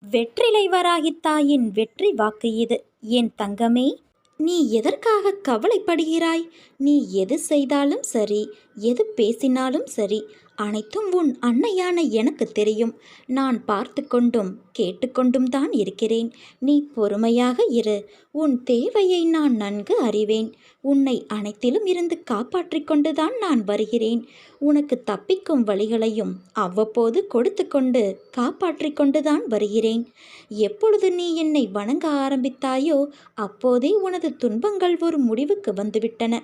வெற்றிலை வராகித் தாயின் வெற்றி வாக்கு இது. என் தங்கமே, நீ எதற்காக கவலைப்படுகிறாய்? நீ எது செய்தாலும் சரி, எது பேசினாலும் சரி, அனைத்தும் உன் அன்னையான எனக்கு தெரியும். நான் பார்த்து கொண்டும் கேட்டுக்கொண்டும் தான் இருக்கிறேன். நீ பொறுமையாக இரு. உன் தேவையை நான் நன்கு அறிவேன். உன்னை அனைத்திலும் இருந்து காப்பாற்றிக் கொண்டுதான் நான் வருகிறேன். உனக்கு தப்பிக்கும் வழிகளையும் அவ்வப்போது கொடுத்து கொண்டு காப்பாற்றிக் கொண்டுதான் வருகிறேன். எப்பொழுது நீ என்னை வணங்க ஆரம்பித்தாயோ அப்போதே உனது துன்பங்கள் ஒரு முடிவுக்கு வந்துவிட்டன.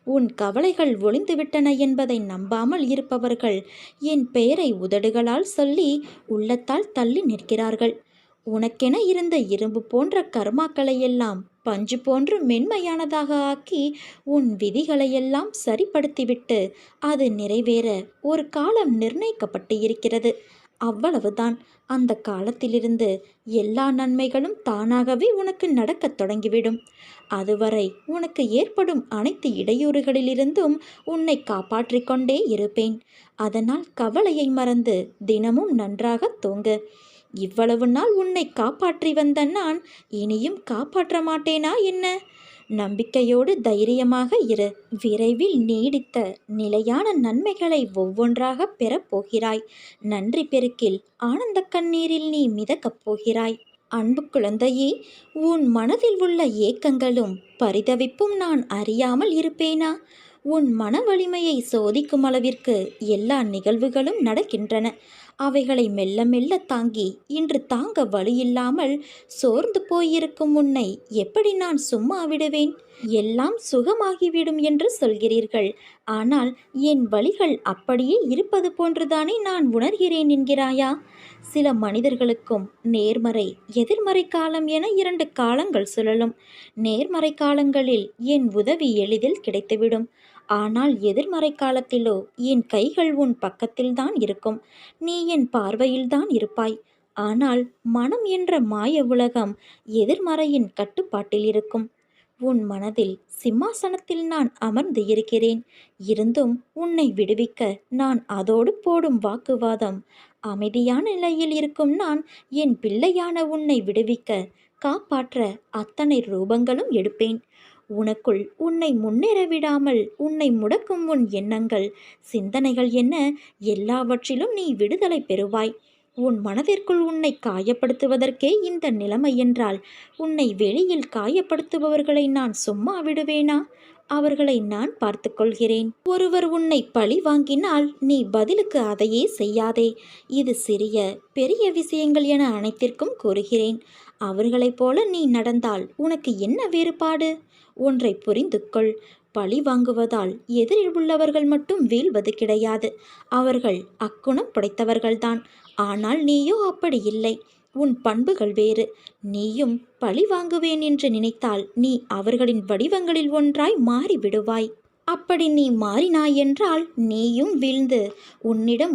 உன் கவலைகள் ஒளிந்துவிட்டன என்பதை நம்பாமல் இருப்பவர்கள் என் பெயரை உதடுகளால் சொல்லி உள்ளத்தால் தள்ளி நிற்கிறார்கள். உனக்கென இருந்த இரும்பு போன்ற கர்மாக்களையெல்லாம் பஞ்சு போன்று மென்மையானதாக ஆக்கி உன் விதிகளையெல்லாம் சரிப்படுத்திவிட்டு அது நிறைவேற ஒரு காலம் நிர்ணயிக்கப்பட்டு இருக்கிறது. அவ்வளவுதான். அந்த காலத்திலிருந்து எல்லா நன்மைகளும் தானாகவே உனக்கு நடக்கத் தொடங்கிவிடும். அதுவரை உனக்கு ஏற்படும் அனைத்து இடையூறுகளிலிருந்தும் உன்னை காப்பாற்றிக் கொண்டே இருப்பேன். அதனால் கவலையை மறந்து தினமும் நன்றாக தூங்கு. இவ்வளவு நாள் உன்னை காப்பாற்றி வந்த நான் இனியும் காப்பாற்ற மாட்டேனா என்ன? நம்பிக்கையோடு தைரியமாக இரு. விரைவில் நீடித்த நிலையான நன்மைகளை ஒவ்வொன்றாக பெறப்போகிறாய். நன்றி பெருக்கில் ஆனந்த கண்ணீரில் நீ மிதக்கப் போகிறாய். அன்பு குழந்தையே, உன் மனதில் உள்ள ஏக்கங்களும் பரிதவிப்பும் நான் அறியாமல் இருப்பேனா? உன் மன வலிமையை சோதிக்கும் அளவிற்கு எல்லா நிகழ்வுகளும் நடக்கின்றன. அவைகளை மெல்ல மெல்ல தாங்கி இன்று தாங்க வழியில்லாமல் சோர்ந்து போயிருக்கும் உன்னை எப்படி நான் சும்மா விடுவேன்? எல்லாம் சுகமாகிவிடும் என்று சொல்கிறீர்கள். ஆனால் என் வழிகள் அப்படியே இருப்பது போன்றுதானே நான் உணர்கிறேன் என்கிறாயா? சில மனிதர்களுக்கும் நேர்மறை எதிர்மறை காலம் என 2 காலங்கள் சுழலும். நேர்மறை காலங்களில் என் உதவி எளிதில் கிடைத்துவிடும். ஆனால் எதிர்மறை காலத்திலோ என் கைகள் உன் பக்கத்தில்தான் இருக்கும். நீ என் பார்வையில்தான் இருப்பாய். ஆனால் மனம் என்ற மாய உலகம் எதிர்மறையின் கட்டுப்பாட்டில் இருக்கும். உன் மனதில் சிம்மாசனத்தில் நான் அமர்ந்து இருக்கிறேன். இருந்தும் உன்னை விடுவிக்க நான் அதோடு போடும் வாக்குவாதம். அமைதியான நிலையில் இருக்கும் நான் என் பிள்ளையான உன்னை விடுவிக்க காப்பாற்ற அத்தனை ரூபங்களும் எடுப்பேன். உனக்குள் உன்னை முன்னேற விடாமல் உன்னை முடக்கும் உன் எண்ணங்கள், சிந்தனைகள் என்ன எல்லாவற்றிலும் நீ விடுதலை பெறுவாய். உன் மனதிற்குள் உன்னை காயப்படுத்துவதற்கே இந்த நிலைமை என்றால் உன்னை வெளியில் காயப்படுத்துபவர்களை நான் சும்மா விடுவேனா? அவர்களை நான் பார்த்து கொள்கிறேன். ஒருவர் உன்னை பழி வாங்கினால் நீ பதிலுக்கு அதையே செய்யாதே. இது சிறிய பெரிய விஷயங்கள் என அனைத்திற்கும் கூறுகிறேன். அவர்களைப் போல நீ நடந்தால் உனக்கு என்ன வேறுபாடு? ஒன்றை புரிந்து கொள். பழி வாங்குவதால் எதிரில் உள்ளவர்கள் மட்டும் வீழ்வது கிடையாது. அவர்கள் அக்குணம் படைத்தவர்கள்தான். ஆனால் நீயோ அப்படி இல்லை. உன் பண்புகள் வேறு. நீயும் பழி வாங்குவேன் என்று நினைத்தால் நீ அவர்களின் வடிவங்களில் ஒன்றாய் மாறிவிடுவாய். அப்படி நீ மாறினாய் என்றால் நீயும் வீழ்ந்து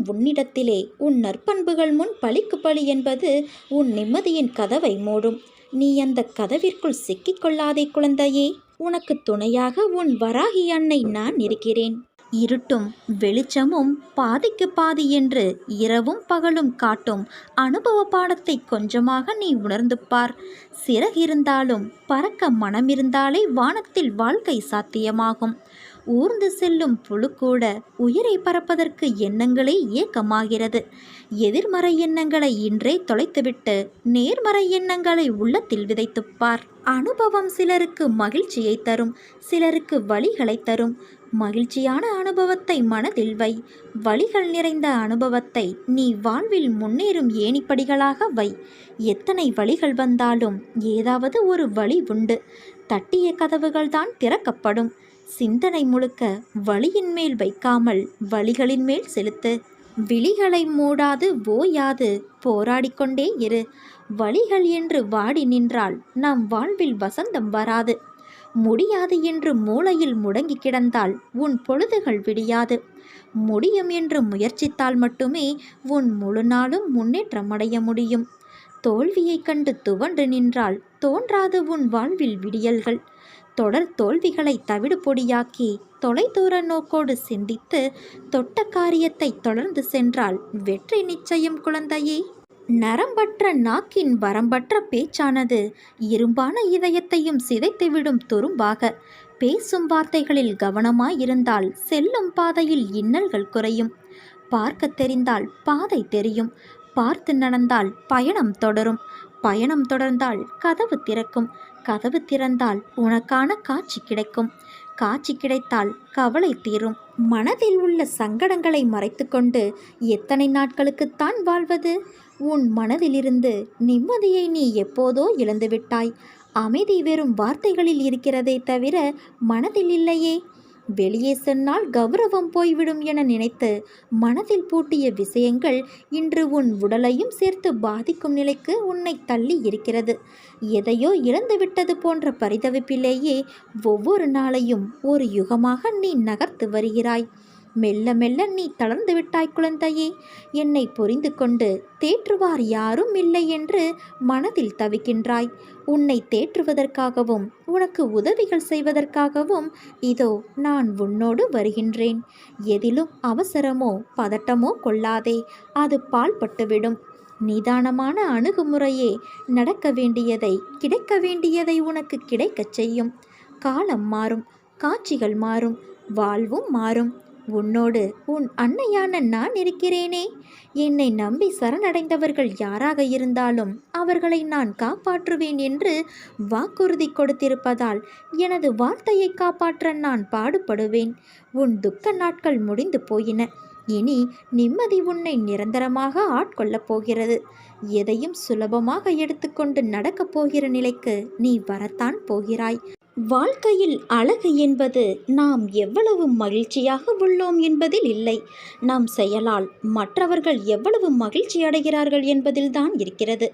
உன்னிடத்திலே உன் நற்பண்புகள் முன் பழிக்கு பழி என்பது உன் நிம்மதியின் கதவை மூடும். நீ அந்த கதவிற்குள் சிக்கிக்கொள்ளாதே குழந்தையே. உனக்கு துணையாக உன் வராகி அன்னை நான் இருக்கிறேன். இருட்டும் வெளிச்சமும் பாதிக்கு பாதி என்று இரவும் பகலும் காட்டும் அனுபவ பாடத்தை கொஞ்சமாக நீ உணர்ந்து பார். சிறகிருந்தாலும் பறக்க மனமிருந்தாலே வானத்தில் வாழ்க்கை சாத்தியமாகும். ஊர்ந்து செல்லும் புழு கூட உயிரை பறப்பதற்கு எண்ணங்களே இயக்கமாகிறது. எதிர்மறை எண்ணங்களை இன்றே தொலைத்துவிட்டு நேர்மறை எண்ணங்களை உள்ளத்தில் விதைத்துப்பார். அனுபவம் சிலருக்கு மகிழ்ச்சியை தரும், சிலருக்கு வலிகளை தரும். மகிழ்ச்சியான அனுபவத்தை மனதில் வை. வலிகள் நிறைந்த அனுபவத்தை நீ வாழ்வில் முன்னேறும் ஏணிப்படிகளாக வை. எத்தனை வலிகள் வந்தாலும் ஏதாவது ஒரு வழி உண்டு. தட்டிய கதவுகள்தான் திறக்கப்படும். சிந்தனை முழுக்க வலியின் மேல் வைக்காமல் வலிகளின் மேல் செலுத்து. விழிகளை மூடாது ஓயாது போராடிக்கொண்டே இரு. வலிகள் என்று வாடி நின்றால் நம் வாழ்வில் வசந்தம் வராது. முடியாது என்று மூளையில் முடங்கி கிடந்தால் உன் பொழுதுகள் விடியாது. முடியும் என்று முயற்சித்தால் மட்டுமே உன் முழு நாளும் முன்னேற்றமடைய முடியும். தோல்வியை கண்டு துவண்டு நின்றால் தோன்றாது உன் வாழ்வில் விடியல்கள். தொடர் தோல்விகளை தவிடு பொடியாக்கி தொலைதூர நோக்கோடு சிந்தித்து தொட்ட காரியத்தை தொடர்ந்து சென்றால் வெற்றி நிச்சயம் குழந்தையே. நரம்பற்ற நாக்கின் வரம்பற்ற பேச்சானது இரும்பான இதயத்தையும் சிதைத்துவிடும் துரும்பாக. பேசும் வார்த்தைகளில் கவனமாயிருந்தால் செல்லும் பாதையில் இன்னல்கள் குறையும். பார்க்க தெரிந்தால் பாதை தெரியும். பார்த்து நடந்தால் பயணம் தொடரும். பயணம் தொடர்ந்தால் கதவு திறக்கும். கதவு திறந்தால் உனக்கான காட்சி கிடைக்கும். காட்சி கிடைத்தால் கவலை தீரும். மனதில் உள்ள சங்கடங்களை மறைத்துக்கொண்டு எத்தனை நாட்களுக்குத்தான் வாழ்வது? உன் மனதிலிருந்து நிம்மதியை நீ எப்போதோ இழந்துவிட்டாய். அமைதி வெறும் வார்த்தைகளில் இருக்கிறதே தவிர மனதில் இல்லையே. வெளியே சொன்னால் கௌரவம் போய்விடும் என நினைத்து மனதில் பூட்டிய விஷயங்கள் இன்று உன் உடலையும் சேர்த்து பாதிக்கும் நிலைக்கு உன்னை தள்ளி இருக்கிறது. எதையோ இழந்துவிட்டது போன்ற பரிதவிப்பிலேயே ஒவ்வொரு நாளையும் ஒரு யுகமாக நீ நகர்த்து வருகிறாய். மெல்ல மெல்ல நீ தளர்ந்து விட்டாய் குழந்தையே. என்னை புரிந்து கொண்டு தேற்றுவார் யாரும் இல்லை என்று மனதில் தவிக்கின்றாய். உன்னை தேற்றுவதற்காகவும் உனக்கு உதவிகள் செய்வதற்காகவும் இதோ நான் உன்னோடு வருகின்றேன். எதிலும் அவசரமோ பதட்டமோ கொள்ளாதே, அது பாழ்பட்டுவிடும். நிதானமான அணுகுமுறையே நடக்க வேண்டியதை கிடைக்க வேண்டியதை உனக்கு கிடைக்கச் செய்யும். காலம் மாறும், காட்சிகள் மாறும், வாழ்வும் மாறும். உன்னோடு உன் அன்னையான நான் இருக்கிறேனே. என்னை நம்பி சரணடைந்தவர்கள் யாராக இருந்தாலும் அவர்களை நான் காப்பாற்றுவேன் என்று வாக்குறுதி கொடுத்திருப்பதால் எனது வார்த்தையை காப்பாற்ற நான் பாடுபடுவேன். உன் துக்க நாட்கள் முடிந்து போயின. இனி நிம்மதி உன்னை நிரந்தரமாக ஆட்கொள்ளப் போகிறது. எதையும் சுலபமாக எடுத்துக்கொண்டு நடக்கப் போகிற நிலைக்கு நீ வரத்தான் போகிறாய். வாழ்க்கையில் அழகு என்பது நாம் எவ்வளவு மகிழ்ச்சியாக உள்ளோம் என்பதில் இல்லை, நம் செயலால் மற்றவர்கள் எவ்வளவு மகிழ்ச்சி அடைகிறார்கள் என்பதில்தான் இருக்கிறது.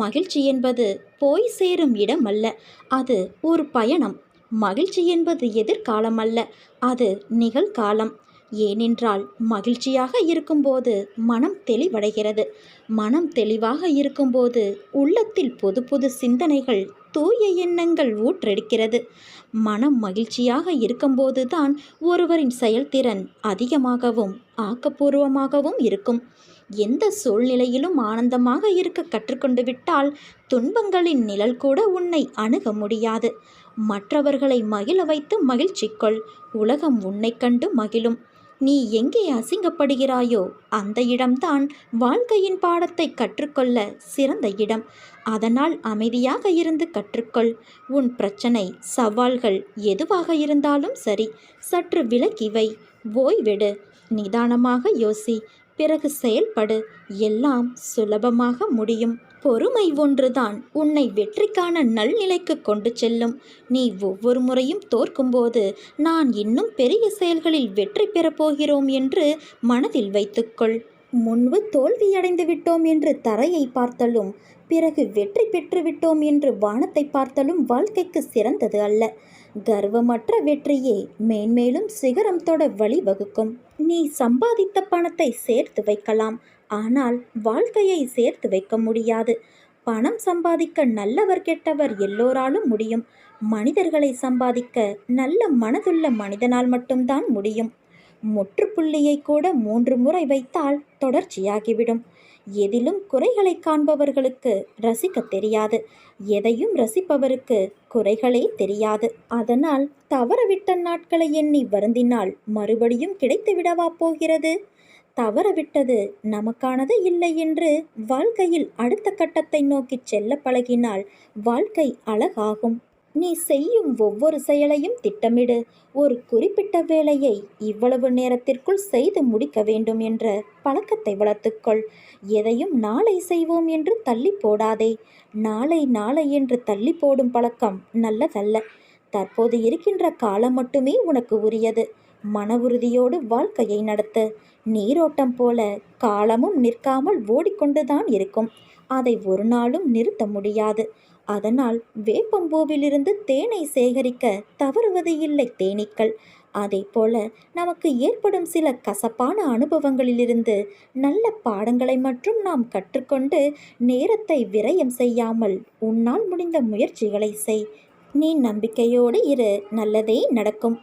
மகிழ்ச்சி என்பது போய் சேரும் இடம் அல்ல, அது ஒரு பயணம். மகிழ்ச்சி என்பது எதிர்காலம் அல்ல, அது நிகழ்காலம். ஏனென்றால் மகிழ்ச்சியாக இருக்கும்போது மனம் தெளிவடைகிறது. மனம் தெளிவாக இருக்கும்போது உள்ளத்தில் புது புது சிந்தனைகள், தூய எண்ணங்கள் ஊற்றெடுக்கிறது. மனம் மகிழ்ச்சியாக இருக்கும்போது தான் ஒருவரின் செயல்திறன் அதிகமாகவும் ஆக்கப்பூர்வமாகவும் இருக்கும். எந்த சூழ்நிலையிலும் ஆனந்தமாக இருக்க கற்றுக்கொண்டு விட்டால் துன்பங்களின் நிழல் கூட உன்னை அணுக முடியாது. மற்றவர்களை மகிழ வைத்து மகிழ்ச்சி கொள். உலகம் உன்னை கண்டு மகிழும். நீ எங்கே அசிங்கப்படுகிறாயோ அந்த இடம்தான் வாழ்க்கையின் பாடத்தை கற்றுக்கொள்ள சிறந்த இடம். அதனால் அமைதியாக இருந்து கற்றுக்கொள். உன் பிரச்சனை, சவால்கள் எதுவாக இருந்தாலும் சரி, சற்று விலக்கி வை. ஓய்வெடு. நிதானமாக யோசி. பிறகு செயல்படு. எல்லாம் சுலபமாக முடியும். பொறுமை ஒன்றுதான் உன்னை வெற்றிக்கான நல்நிலைக்கு கொண்டு செல்லும். நீ ஒவ்வொரு முறையும் தோற்கும்போது நான் இன்னும் பெரிய செயல்களில் வெற்றி பெறப் போகிறோம் என்று மனதில் வைத்துக்கொள். முன்பு தோல்வியடைந்து விட்டோம் என்று தரையை பார்த்தலும், பிறகு வெற்றி பெற்றுவிட்டோம் என்று வானத்தை பார்த்தலும் வாழ்க்கைக்கு சிறந்தது அல்ல. கர்வமற்ற வெற்றியே மேன்மேலும் சிகரம் தொட வழிவகுக்கும். நீ சம்பாதித்த பணத்தை சேர்த்து வைக்கலாம், ஆனால் வாழ்க்கையை சேர்த்து வைக்க முடியாது. பணம் சம்பாதிக்க நல்லவர் கெட்டவர் எல்லோராலும் முடியும். மனிதர்களை சம்பாதிக்க நல்ல மனதுள்ள மனிதனால் மட்டும்தான் முடியும். முற்றுப்புள்ளியை கூட 3 முறை வைத்தால் தொடர்ச்சியாகிவிடும். எதிலும் குறைகளை காண்பவர்களுக்கு ரசிக்க தெரியாது. எதையும் ரசிப்பவருக்கு குறைகளே தெரியாது. அதனால் தவறவிட்ட நாட்களை எண்ணி வருந்தினால் மறுபடியும் கிடைத்துவிடவா போகிறது? தவறவிட்டது நமக்கானது இல்லை என்று வாழ்க்கையில் அடுத்த கட்டத்தை நோக்கி செல்ல பழகினால் வாழ்க்கை அழகாகும். நீ செய்யும் ஒவ்வொரு செயலையும் திட்டமிடு. ஒரு குறிப்பிட்ட வேலையை இவ்வளவு நேரத்திற்குள் செய்து முடிக்க வேண்டும் என்ற பழக்கத்தை வளர்த்துக்கொள். எதையும் நாளை செய்வோம் என்று தள்ளி போடாதே. நாளை நாளை என்று தள்ளி போடும் பழக்கம் நல்லதல்ல. தற்போது இருக்கின்ற காலம் மட்டுமே உனக்கு உரியது. மன உறுதியோடு வாழ்க்கையை நடத்து. நீரோட்டம் போல காலமும் நிற்காமல் ஓடிக்கொண்டுதான் இருக்கும். அதை ஒரு நாளும் நிறுத்த முடியாது. அதனால் வேப்பம்பூவிலிருந்து தேனை சேகரிக்க தவறுவது இல்லை தேனீக்கள். அதே போல நமக்கு ஏற்படும் சில கசப்பான அனுபவங்களிலிருந்து நல்ல பாடங்களை மட்டும் நாம் கற்றுக்கொண்டு நேரத்தை விரயம் செய்யாமல் உன்னால் முடிந்த முயற்சிகளை செய். நீ நம்பிக்கையோடு இரு, நல்லதே நடக்கும்.